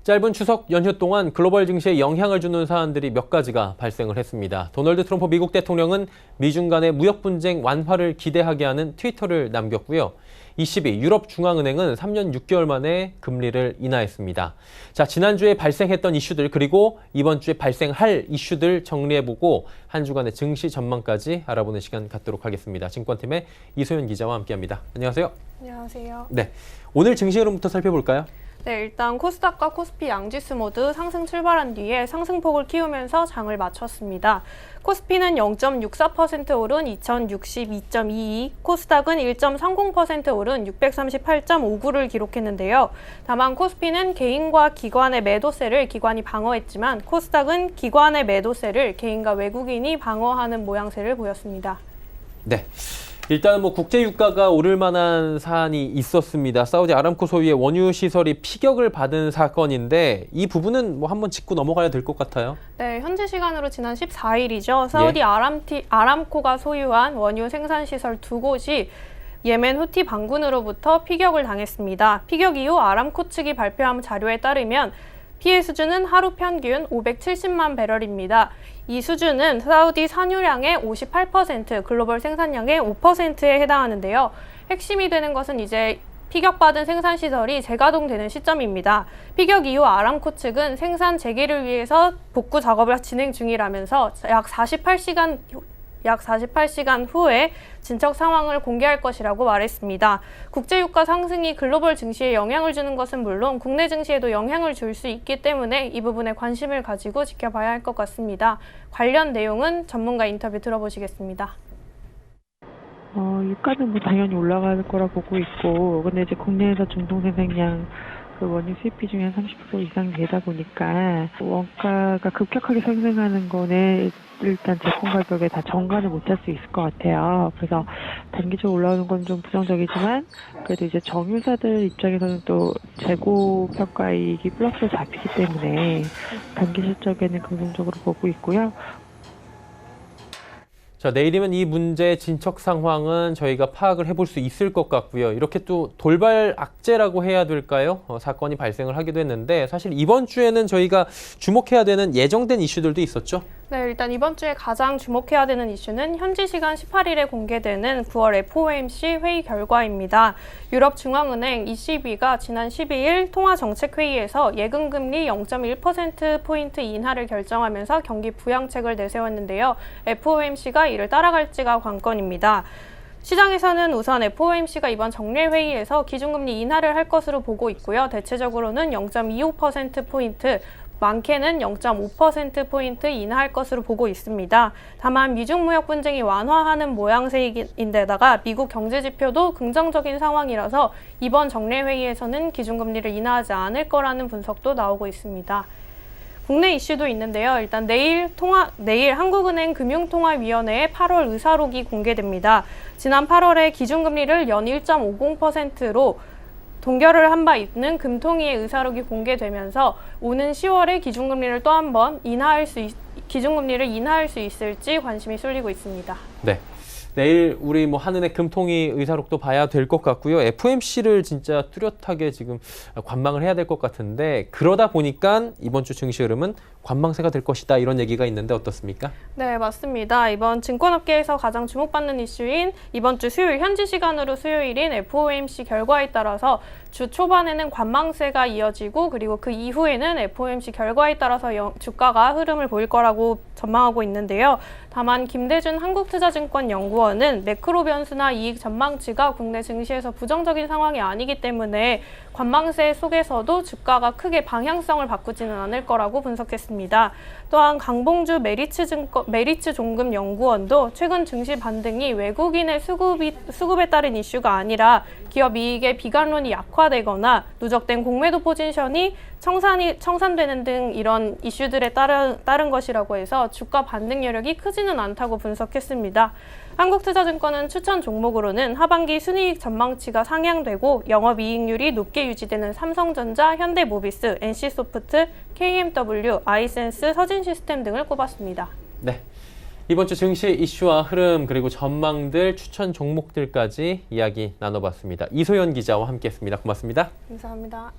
짧은 추석 연휴 동안 글로벌 증시에 영향을 주는 사안들이 몇 가지가 발생을 했습니다. 도널드 트럼프 미국 대통령은 미중 간의 무역 분쟁 완화를 기대하게 하는 트위터를 남겼고요. ECB, 유럽중앙은행은 3년 6개월 만에 금리를 인하했습니다. 자, 지난주에 발생했던 이슈들 그리고 이번 주에 발생할 이슈들 정리해보고 한 주간의 증시 전망까지 알아보는 시간 갖도록 하겠습니다. 증권팀의 이소연 기자와 함께합니다. 안녕하세요. 안녕하세요. 네, 오늘 증시 흐름부터 살펴볼까요? 네, 일단 코스닥과 코스피 양지수 모두 상승 출발한 뒤에 상승폭을 키우면서 장을 마쳤습니다. 코스피는 0.64% 오른 2062.22, 코스닥은 1.30% 오른 638.59를 기록했는데요. 다만 코스피는 개인과 기관의 매도세를 기관이 방어했지만 코스닥은 기관의 매도세를 개인과 외국인이 방어하는 모양새를 보였습니다. 네. 일단은 국제 유가가 오를 만한 사안이 있었습니다. 사우디 아람코 소유의 원유 시설이 피격을 받은 사건인데 이 부분은 한번 짚고 넘어가야 될 것 같아요. 네, 현지 시간으로 지난 14일이죠. 사우디 아람코가 소유한 원유 생산 시설 두 곳이 예멘 후티 반군으로부터 피격을 당했습니다. 피격 이후 아람코 측이 발표한 자료에 따르면 피해 수준은 하루 평균 570만 배럴입니다. 이 수준은 사우디 산유량의 58%, 글로벌 생산량의 5%에 해당하는데요. 핵심이 되는 것은 이제 피격받은 생산시설이 재가동되는 시점입니다. 피격 이후 아람코 측은 생산 재개를 위해서 복구 작업을 진행 중이라면서 약 48시간 후에 진척 상황을 공개할 것이라고 말했습니다. 국제유가 상승이 글로벌 증시에 영향을 주는 것은 물론 국내 증시에도 영향을 줄 수 있기 때문에 이 부분에 관심을 가지고 지켜봐야 할 것 같습니다. 관련 내용은 전문가 인터뷰 들어보시겠습니다. 유가는 당연히 올라갈 거라 보고 있고, 근데 이제 국내에서 중동 생산량 원유 수입비 중에 한 30% 이상 되다 보니까 원가가 급격하게 상승하는 거는 일단 제품 가격에 다 정관을 못 할 수 있을 것 같아요. 그래서 단기적으로 올라오는 건 좀 부정적이지만 그래도 이제 정유사들 입장에서는 또 재고 평가 이익이 플러스로 잡히기 때문에 단기 실적에는 긍정적으로 보고 있고요. 자, 내일이면 이 문제의 진척 상황은 저희가 파악을 해볼 수 있을 것 같고요. 이렇게 또 돌발 악재라고 해야 될까요? 사건이 발생을 하기도 했는데 사실 이번 주에는 저희가 주목해야 되는 예정된 이슈들도 있었죠? 네, 일단 이번 주에 가장 주목해야 되는 이슈는 현지 시간 18일에 공개되는 9월 FOMC 회의 결과입니다. 유럽중앙은행 ECB가 지난 12일 통화정책회의에서 예금금리 0.1%포인트 인하를 결정하면서 경기 부양책을 내세웠는데요. FOMC가 이를 따라갈지가 관건입니다. 시장에서는 우선 FOMC가 이번 정례회의에서 기준금리 인하를 할 것으로 보고 있고요. 대체적으로는 0.25%포인트, 많게는 0.5%포인트 인하할 것으로 보고 있습니다. 다만 미중 무역 분쟁이 완화하는 모양새인데다가 미국 경제 지표도 긍정적인 상황이라서 이번 정례회의에서는 기준금리를 인하하지 않을 거라는 분석도 나오고 있습니다. 국내 이슈도 있는데요. 일단 내일 한국은행 금융통화위원회의 8월 의사록이 공개됩니다. 지난 8월에 기준금리를 연 1.50%로 동결을 한 바 있는 금통위의 의사록이 공개되면서 오는 10월에 기준금리를 또 한 번 기준금리를 인하할 수 있을지 관심이 쏠리고 있습니다. 네. 내일 우리 한은의 금통위 의사록도 봐야 될 것 같고요. FOMC를 진짜 뚜렷하게 지금 관망을 해야 될 것 같은데 그러다 보니까 이번 주 증시 흐름은 관망세가 될 것이다 이런 얘기가 있는데 어떻습니까? 네, 맞습니다. 이번 증권업계에서 가장 주목받는 이슈인 이번 주 수요일 현지 시간으로 수요일인 FOMC 결과에 따라서 주 초반에는 관망세가 이어지고 그리고 그 이후에는 FOMC 결과에 따라서 주가가 흐름을 보일 거라고 전망하고 있는데요. 다만 김대준 한국투자증권연구원은 매크로 변수나 이익 전망치가 국내 증시에서 부정적인 상황이 아니기 때문에 관망세 속에서도 주가가 크게 방향성을 바꾸지는 않을 거라고 분석했습니다. 또한 강봉주 메리츠 종금연구원도 최근 증시 반등이 외국인의 수급에 따른 이슈가 아니라 기업 이익의 비관론이 약화되거나 누적된 공매도 포지션이 청산되는 등 이런 이슈들에 따른 것이라고 해서 주가 반등 여력이 크지는 않다고 분석했습니다. 한국투자증권은 추천 종목으로는 하반기 순이익 전망치가 상향되고 영업이익률이 높게 유지되는 삼성전자, 현대모비스, NC소프트, KMW, 아이센스, 서진시스템 등을 꼽았습니다. 네, 이번 주 증시 이슈와 흐름 그리고 전망들, 추천 종목들까지 이야기 나눠봤습니다. 이소연 기자와 함께했습니다. 고맙습니다. 감사합니다.